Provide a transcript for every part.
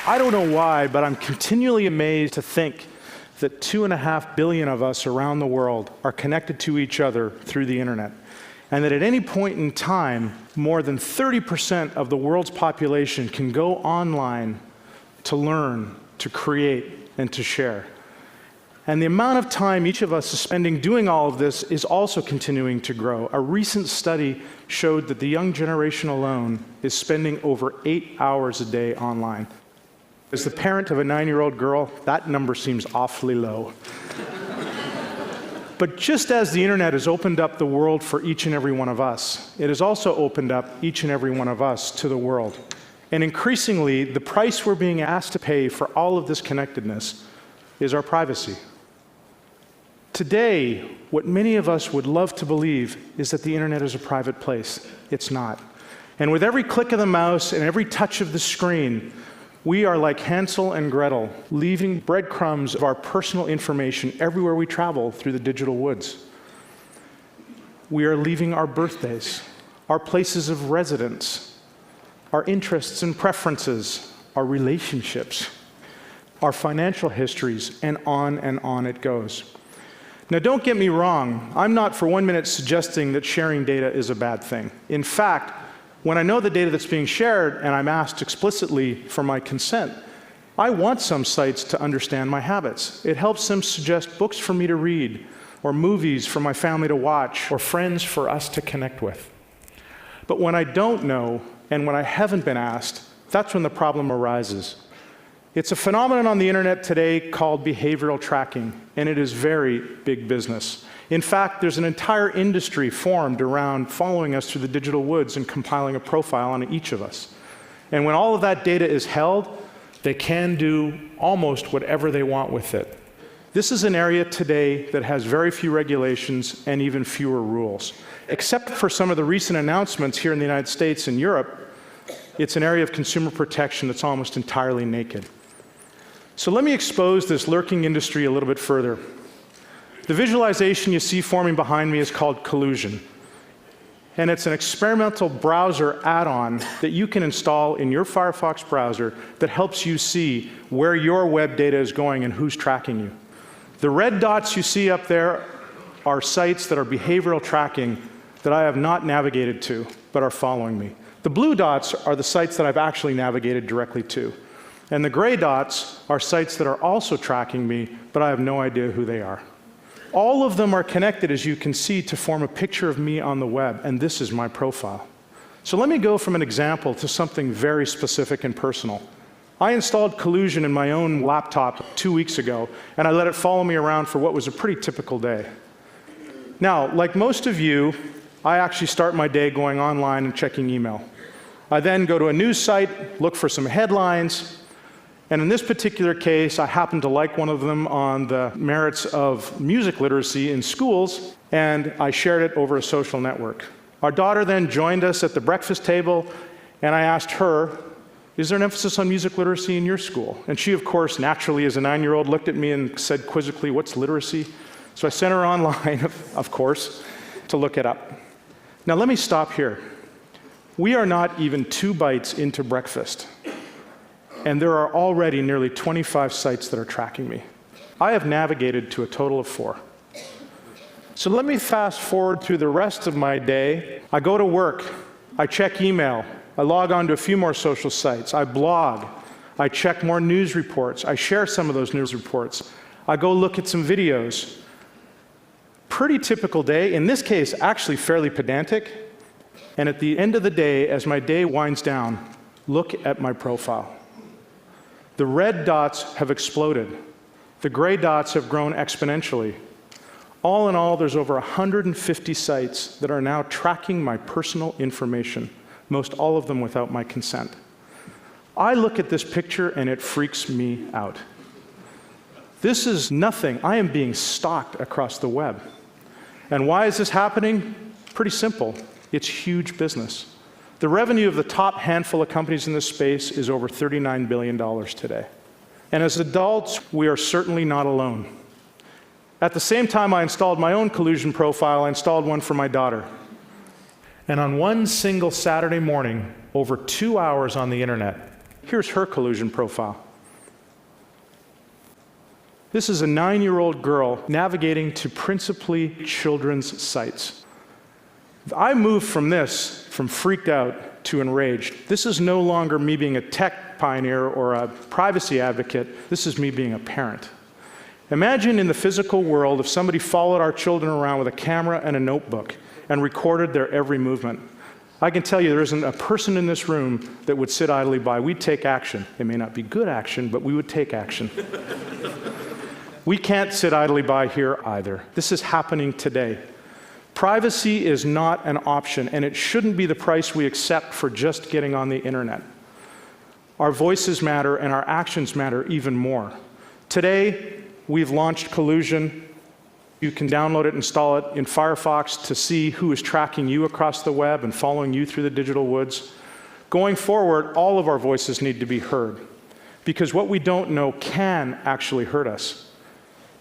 I don't know why, but I'm continually amazed to think that 2.5 billion of us around the world are connected to each other through the internet, and that at any point in time, more than 30% of the world's population can go online to learn, to create, and to share. And the amount of time each of us is spending doing all of this is also continuing to grow. A recent study showed that the young generation alone is spending over 8 hours a day online. As the parent of a 9-year-old girl, that number seems awfully low. But just as the internet has opened up the world for each and every one of us, it has also opened up each and every one of us to the world. And increasingly, the price we're being asked to pay for all of this connectedness is our privacy. Today, what many of us would love to believe is that the internet is a private place. It's not. And with every click of the mouse and every touch of the screen, we are like Hansel and Gretel, leaving breadcrumbs of our personal information everywhere we travel through the digital woods. We are leaving our birthdays, our places of residence, our interests and preferences, our relationships, our financial histories, and on it goes. Now, don't get me wrong. I'm not for 1 minute suggesting that sharing data is a bad thing. In fact, when I know the data that's being shared and I'm asked explicitly for my consent, I want some sites to understand my habits. It helps them suggest books for me to read, or movies for my family to watch, or friends for us to connect with. But when I don't know, and when I haven't been asked, that's when the problem arises. It's a phenomenon on the internet today called behavioral tracking, and it is very big business. In fact, there's an entire industry formed around following us through the digital woods and compiling a profile on each of us. And when all of that data is held, they can do almost whatever they want with it. This is an area today that has very few regulations and even fewer rules. Except for some of the recent announcements here in the United States and Europe, it's an area of consumer protection that's almost entirely naked. So let me expose this lurking industry a little bit further. The visualization you see forming behind me is called Collusion. And it's an experimental browser add-on that you can install in your Firefox browser that helps you see where your web data is going and who's tracking you. The red dots you see up there are sites that are behavioral tracking that I have not navigated to, but are following me. The blue dots are the sites that I've actually navigated directly to. And the gray dots are sites that are also tracking me, but I have no idea who they are. All of them are connected, as you can see, to form a picture of me on the web, and this is my profile. So let me go from an example to something very specific and personal. I installed Collusion in my own laptop 2 weeks ago, and I let it follow me around for what was a pretty typical day. Now, like most of you, I actually start my day going online and checking email. I then go to a news site, look for some headlines, and in this particular case, I happened to like one of them on the merits of music literacy in schools, and I shared it over a social network. Our daughter then joined us at the breakfast table, and I asked her, is there an emphasis on music literacy in your school? And she, of course, naturally, as a 9-year-old, looked at me and said quizzically, what's literacy? So I sent her online, of course, to look it up. Now let me stop here. We are not even 2 bites into breakfast, and there are already nearly 25 sites that are tracking me. I have navigated to a total of 4. So let me fast forward through the rest of my day. I go to work, I check email, I log on to a few more social sites, I blog, I check more news reports, I share some of those news reports, I go look at some videos. Pretty typical day, in this case actually fairly pedantic, and at the end of the day, as my day winds down, look at my profile. The red dots have exploded. The gray dots have grown exponentially. All in all, there's over 150 sites that are now tracking my personal information, most all of them without my consent. I look at this picture and it freaks me out. This is nothing. I am being stalked across the web. And why is this happening? Pretty simple. It's huge business. The revenue of the top handful of companies in this space is over $39 billion today. And as adults, we are certainly not alone. At the same time I installed my own collusion profile, I installed one for my daughter. And on one single Saturday morning, over 2 hours on the internet, here's her collusion profile. This is a 9-year-old girl navigating to principally children's sites. I moved from this, from freaked out to enraged. This is no longer me being a tech pioneer or a privacy advocate. This is me being a parent. Imagine in the physical world if somebody followed our children around with a camera and a notebook and recorded their every movement. I can tell you there isn't a person in this room that would sit idly by. We'd take action. It may not be good action, but we would take action. We can't sit idly by here either. This is happening today. Privacy is not an option, and it shouldn't be the price we accept for just getting on the internet. Our voices matter, and our actions matter even more. Today, we've launched Collusion. You can download it, install it in Firefox to see who is tracking you across the web and following you through the digital woods. Going forward, all of our voices need to be heard, because what we don't know can actually hurt us,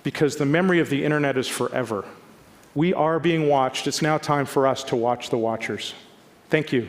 because the memory of the internet is forever. We are being watched. It's now time for us to watch the watchers. Thank you.